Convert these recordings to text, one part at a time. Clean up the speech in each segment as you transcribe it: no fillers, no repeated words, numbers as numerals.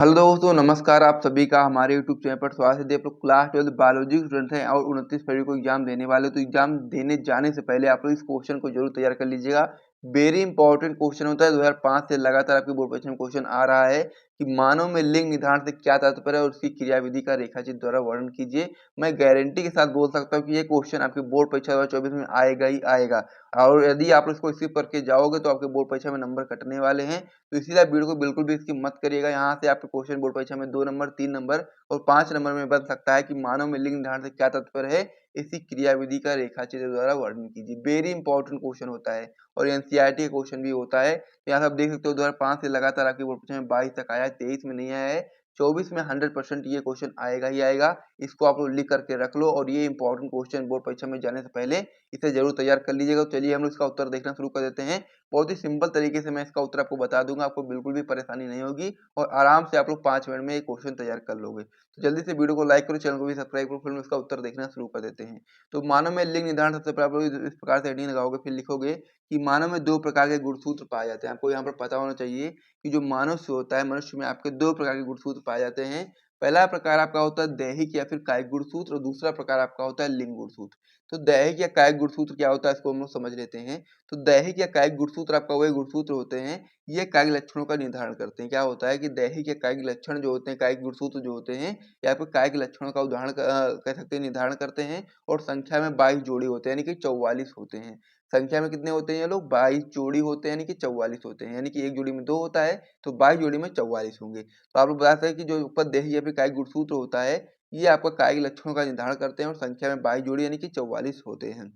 Hello दोस्तों, नमस्कार। आप सभी का हमारे यूट्यूब चैनल पर स्वागत है। आप लोग क्लास 12 बायोलॉजी स्टूडेंट हैं और 29 फरवरी को एग्जाम देने वाले हो, तो एग्जाम देने जाने से पहले आप लोग इस क्वेश्चन को जरूर तैयार कर लीजिएगा। वेरी इंपॉर्टेंट क्वेश्चन होता है। 2005 से लगातार आपके बोर्ड परीक्षा में क्वेश्चन आ रहा है कि मानव में लिंग निर्धारण से क्या तात्पर्य है और उसकी क्रियाविधि का रेखाचित्र द्वारा वर्णन कीजिए। मैं गारंटी के साथ बोल सकता हूँ कि ये क्वेश्चन आपके बोर्ड परीक्षा 2024 में आएगा ही आएगा। और यदि आप इसको स्किप करके जाओगे तो आपके बोर्ड परीक्षा में नंबर कटने वाले हैं। तो इसीलिए वीडियो को बिल्कुल भी स्किप मत करिएगा। यहाँ से आपके क्वेश्चन बोर्ड परीक्षा में 2 नंबर, 3 नंबर और 5 नंबर में बन सकता है कि मानव में लिंग निर्धारण से क्या तात्पर्य है, इसी क्रियाविधि का रेखाचित्र द्वारा वर्णन कीजिए। वेरी इंपॉर्टेंट क्वेश्चन होता है और एनसीईआरटी का क्वेश्चन भी होता है। यहाँ से आप देख सकते हो 2005 से लगातार आपके बोर्ड परीक्षा में 22 तक आया है, 23 में नहीं आया है। 24 में 100% ये क्वेश्चन आएगा ही आएगा। इसको आप लोग लिख करके रख लो और ये इंपॉर्टेंट क्वेश्चन बोर्ड परीक्षा में जाने से पहले इसे जरूर तैयार कर लीजिएगा। तो चलिए हम लोग इसका उत्तर देखना शुरू कर देते हैं। बहुत ही सिंपल तरीके से मैं इसका उत्तर आपको बता दूंगा, आपको बिल्कुल भी परेशानी नहीं होगी और आराम से आप लोग 5 मिनट में ये क्वेश्चन तैयार कर लोगे। तो जल्दी से वीडियो को लाइक करो, चैनल को भी सब्सक्राइब करो, फिर हम इसका उत्तर देखना शुरू कर देते हैं। तो मानव में लिंग निर्धारण सबसे पहले आप लोग इस प्रकार से हेडिंग लगाओगे, फिर लिखोगे कि मानव में 2 प्रकार के गुणसूत्र पाए जाते हैं। आपको यहाँ पर पता होना चाहिए कि जो मनुष्य होता है, मनुष्य में आपके 2 प्रकार के गुणसूत्र पाए जाते हैं। पहला प्रकार आपका होता है दैहिक या फिर कायिक गुणसूत्र और दूसरा प्रकार आपका होता है लिंग गुणसूत्र। तो दैहिक या कायिक गुणसूत्र क्या होता है, इसको हम लोग समझ लेते हैं। तो दैहिक या कायिक गुणसूत्र आपका वही गुणसूत्र होते हैं, ये कायिक लक्षणों का निर्धारण करते हैं। क्या होता है कि दैहिक या कायिक लक्षण जो होते हैं, कायिक गुणसूत्र जो होते हैं, या फिर कायिक लक्षणों का उदाहरण कह सकते हैं, निर्धारण करते हैं। और संख्या में 22 जोड़ी होते हैं, यानी कि 44 होते हैं। संख्या में कितने होते हैं ये लोग? 22 जोड़ी होते हैं, यानी कि 44 होते हैं। यानी कि एक जोड़ी में 2 होता है तो 22 जोड़ी में 44 होंगे। तो आप लोग बता सकते हैं कि जो ऊपर दैहिक या फिर कायिक गुणसूत्र होता है, ये आपका कायिक लक्षणों का निर्धारण करते हैं और संख्या में 22 जोड़ी यानी कि 44 होते हैं।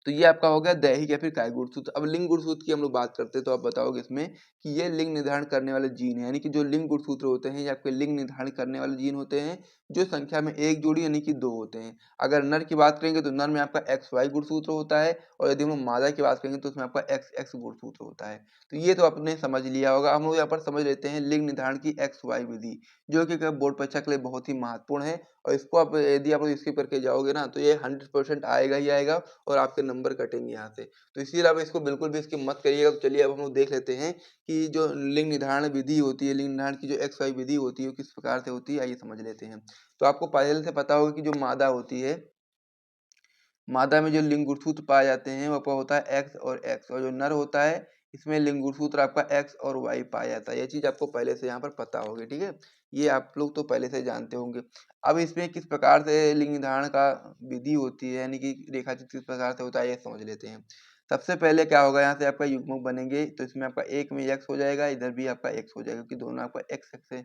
तो ये आपका हो गया दैहिक या फिर कायिक गुणसूत्र। अब लिंग गुणसूत्र की हम लोग बात करते हैं, तो आप बताओगे इसमें कि ये लिंग निर्धारण करने वाले जीन है, यानी कि जो लिंग गुणसूत्र होते हैं ये आपके लिंग निर्धारण करने वाले जीन होते हैं, जो संख्या में 1 जोड़ी यानी कि 2 होते हैं। अगर नर की बात करेंगे तो नर में आपका XY गुणसूत्र होता है और यदि हम मादा की बात करेंगे तो उसमें आपका XX गुणसूत्र होता है। तो ये तो आपने समझ लिया होगा। हम लोग यहाँ पर समझ लेते हैं लिंग निर्धारण की XY विधि, जो कि बोर्ड परीक्षा के लिए बहुत ही महत्वपूर्ण है। और इसको आप यदि आप स्किप करके जाओगे ना तो ये 100% आएगा ही आएगा और आपके नंबर कटेंगे यहाँ से। तो इसीलिए आप इसको बिल्कुल भी स्किप मत करिएगा। तो चलिए अब हम लोग देख लेते हैं कि जो लिंग निर्धारण विधि होती है, लिंग निर्धारण की जो XY विधि होती है वो किस प्रकार से होती है, आइए समझ लेते हैं। तो आपको पहले से पता होगा कि जो मादा होती है, मादा में जो लिंग गुणसूत्र पाए जाते हैं वो आपका होता है X और X, और जो नर होता है इसमें लिंग गुणसूत्र आपका X और Y पाया जाता है। ये चीज आपको पहले से यहाँ पर पता होगी, ठीक है। ये आप लोग तो पहले से जानते होंगे। अब इसमें किस प्रकार से लिंग निर्धारण का विधि होती है, यानी कि रेखाचित्र किस प्रकार से होता है, ये समझ लेते हैं। सबसे पहले क्या होगा, यहाँ से आपका युग्मक बनेंगे तो इसमें आपका एक में X हो जाएगा, इधर भी आपका X हो जाएगा, क्योंकि दोनों आपका X है।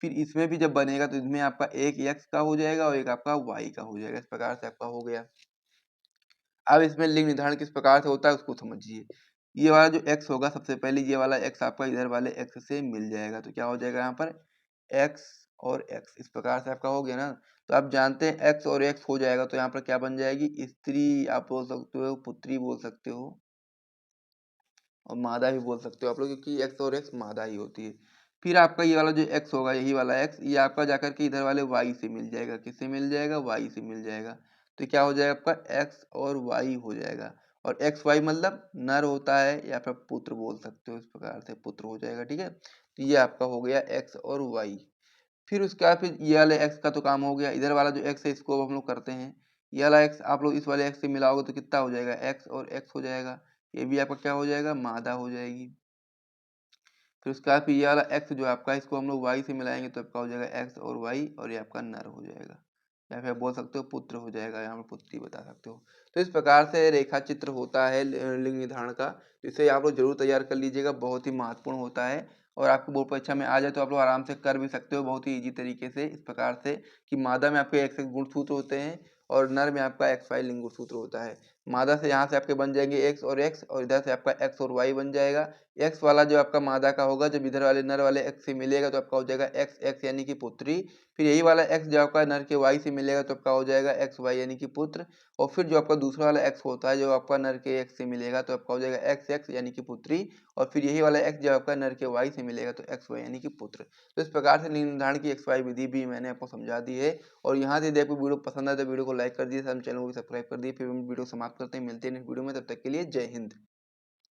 फिर इसमें भी जब बनेगा तो इसमें आपका एक X का हो जाएगा और एक आपका Y का हो जाएगा। इस प्रकार से आपका हो गया। अब इसमें लिंग निर्धारण किस प्रकार से होता है उसको समझिए। ये वाला जो x होगा, सबसे पहले ये वाला x आपका इधर वाले x से मिल जाएगा, तो क्या हो जाएगा यहाँ पर x और x। इस प्रकार से आपका हो गया ना। तो आप जानते हैं x और x हो जाएगा तो यहाँ पर क्या बन जाएगी, स्त्री आप बोल सकते हो, पुत्री बोल सकते हो और मादा भी बोल सकते हो आप लोग, क्योंकि x और x मादा ही होती है। फिर आपका ये वाला जो x होगा, यही वाला x, ये आपका जाकर के इधर वाले y से मिल जाएगा। किससे मिल जाएगा? y से मिल जाएगा। तो क्या हो जाएगा आपका x और y हो जाएगा। और एक्स वाई मतलब नर होता है या फिर पुत्र बोल सकते हो, इस प्रकार से पुत्र हो जाएगा, ठीक है। तो ये आपका हो गया x और y। फिर उसके बाद फिर ये वाले x का तो काम हो गया। इधर वाला जो x है इसको अब हम लोग करते हैं। ये वाला x आप लोग इस वाले x से मिलाओगे तो कितना हो जाएगा, x और x हो जाएगा। ये भी आपका क्या हो जाएगा, मादा हो जाएगी। फिर उसके बाद फिर ये वाला x जो आपका, इसको हम लोग y से मिलाएंगे तो आपका हो जाएगा x और y, और ये आपका नर हो जाएगा, या फिर बोल सकते हो पुत्र हो जाएगा, यहाँ पर पुत्री बता सकते हो। तो इस प्रकार से रेखा चित्र होता है लिंग निर्धारण का। तो इसे आप लोग जरूर तैयार कर लीजिएगा, बहुत ही महत्वपूर्ण होता है। और आपको बोर्ड परीक्षा में आ जाए तो आप लोग आराम से कर भी सकते हो बहुत ही ईजी तरीके से। इस प्रकार से कि मादा में आपके x गुणसूत्र होते हैं और नर में आपका XY लिंग गुणसूत्र होता है। मादा से यहाँ से आपके बन जाएंगे x और इधर से आपका x और y बन जाएगा। x वाला जो आपका मादा का होगा, जब इधर वाले नर वाले x से मिलेगा तो आपका हो जाएगा x यानी कि पुत्री। फिर यही वाला x जो आपका नर के y से मिलेगा तो आपका हो जाएगा XY यानी कि पुत्र। और फिर जो आपका दूसरा वाला x होता है, जो आपका नर के x से मिलेगा तो आपका हो जाएगा XX यानी कि पुत्री। और फिर यही वाला x जो आपका नर के y से मिलेगा तो XY यानी कि पुत्र। तो इस प्रकार से लिंग निर्धारण की XY विधि भी मैंने आपको समझा दी है। और यहाँ से यदि आपको वीडियो पसंद आए तो वीडियो को लाइक कर दिए, चैनल को भी सब्सक्राइब कर दिए। फिर हम वीडियो समाप्त करते हैं, मिलते हैं नेक्स्ट वीडियो में, तब तक के लिए जय हिंद।